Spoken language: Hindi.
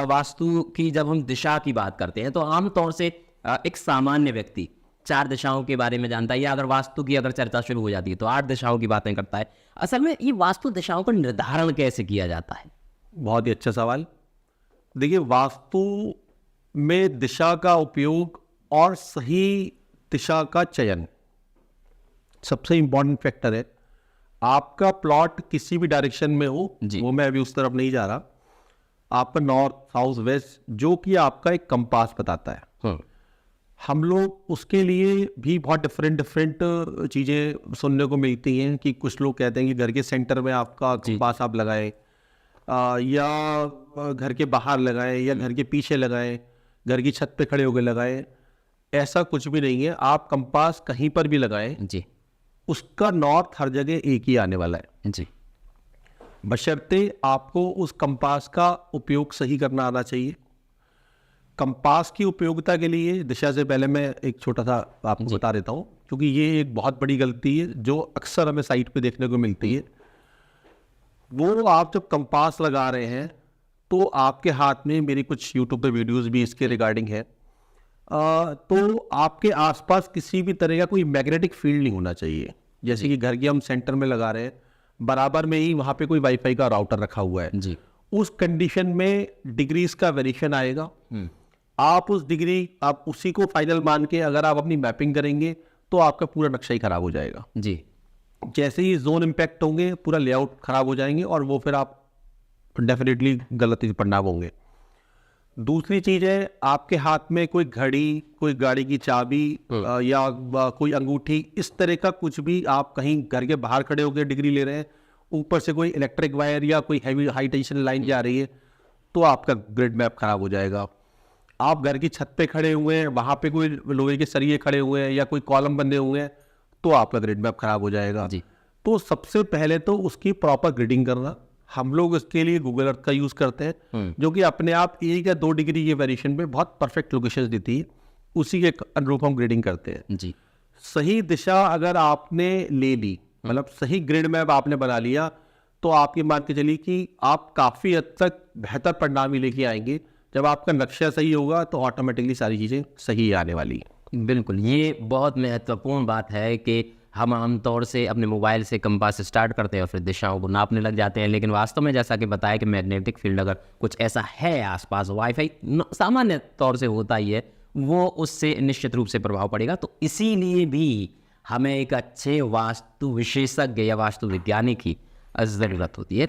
वास्तु की जब हम दिशा की बात करते हैं तो आमतौर से एक सामान्य व्यक्ति 4 दिशाओं के बारे में जानता है, या अगर वास्तु की अगर चर्चा शुरू हो जाती है तो 8 दिशाओं की बातें करता है। असल में ये वास्तु दिशाओं का निर्धारण कैसे किया जाता है? बहुत ही अच्छा सवाल। देखिए, वास्तु में दिशा का उपयोग और सही दिशा का चयन सबसे इंपॉर्टेंट फैक्टर है। आपका प्लॉट किसी भी डायरेक्शन में हो, वो मैं अभी उस तरफ नहीं जा रहा, आपका नॉर्थ, साउथ, वेस्ट, जो कि आपका एक कंपास बताता है। हम लोग उसके लिए भी बहुत डिफरेंट चीज़ें सुनने को मिलती हैं कि कुछ लोग कहते हैं कि घर के सेंटर में आपका कंपास आप लगाएं, या घर के बाहर लगाएं, या घर के पीछे लगाएं, घर की छत पे खड़े होकर लगाएं। ऐसा कुछ भी नहीं है। आप कंपास कहीं पर भी लगाएं जी, उसका नॉर्थ हर जगह एक ही आने वाला है जी, बशर्ते आपको उस कंपास का उपयोग सही करना आना चाहिए। कंपास की उपयोगिता के लिए दिशा से पहले मैं एक छोटा सा आपको बता देता हूँ, क्योंकि ये एक बहुत बड़ी गलती है जो अक्सर हमें साइट पे देखने को मिलती है। वो आप जब कंपास लगा रहे हैं तो आपके हाथ में, मेरी कुछ यूट्यूब पे वीडियोस भी इसके रिगार्डिंग है, तो आपके आसपास किसी भी तरह का कोई मैग्नेटिक फील्ड नहीं होना चाहिए। जैसे कि घर के हम सेंटर में लगा रहे हैं, बराबर में ही वहाँ पे कोई वाईफाई का राउटर रखा हुआ है जी, उस कंडीशन में डिग्रीज का वेरिएशन आएगा। आप उस डिग्री, आप उसी को फाइनल मान के अगर आप अपनी मैपिंग करेंगे तो आपका पूरा नक्शा ही खराब हो जाएगा। जी, जैसे ही जोन इम्पैक्ट होंगे पूरा लेआउट खराब हो जाएंगे और वो फिर आप डेफिनेटली गलत परिणाम होंगे। दूसरी चीज है, आपके हाथ में कोई घड़ी, कोई गाड़ी की चाबी या कोई अंगूठी, इस तरह का कुछ भी आप कहीं घर के बाहर खड़े होकर डिग्री ले रहे हैं, ऊपर से कोई इलेक्ट्रिक वायर या कोई हैवी हाई टेंशन लाइन जा रही है, तो आपका ग्रिड मैप खराब हो जाएगा। आप घर की छत पे खड़े हुए हैं, वहां पे कोई लोहे के सरिये खड़े हुए हैं या कोई कॉलम बंधे हुए हैं, तो आपका ग्रिड मैप खराब हो जाएगा। जी। तो सबसे पहले तो उसकी प्रॉपर ग्रिडिंग करना। हम लोग इसके लिए गूगल अर्थ का यूज करते हैं, जो कि अपने आप 1 या 2 डिग्री के वेरिएशन पे बहुत परफेक्ट लोकेशन देती है। उसी के अनुरूप हम ग्रिडिंग करते हैं। जी, सही दिशा अगर आपने ले ली, मतलब सही ग्रिड मैप आपने बना लिया, तो आपकी मान के चलिए कि आप काफी हद तक बेहतर परिणाम ही लेके आएंगे। जब आपका नक्शा सही होगा तो ऑटोमेटिकली सारी चीजें सही आने वाली है। बिल्कुल। ये बहुत महत्वपूर्ण बात है कि हम आमतौर से अपने मोबाइल से कंपास स्टार्ट करते हैं और फिर दिशाओं को नापने लग जाते हैं, लेकिन वास्तव में जैसा कि बताया कि मैग्नेटिक फील्ड अगर कुछ ऐसा है आसपास, वाईफाई सामान्य तौर से होता ही है, वो उससे निश्चित रूप से प्रभाव पड़ेगा। तो इसीलिए भी हमें एक अच्छे वास्तु विशेषज्ञ या वास्तु विज्ञानी की ज़रूरत होती है।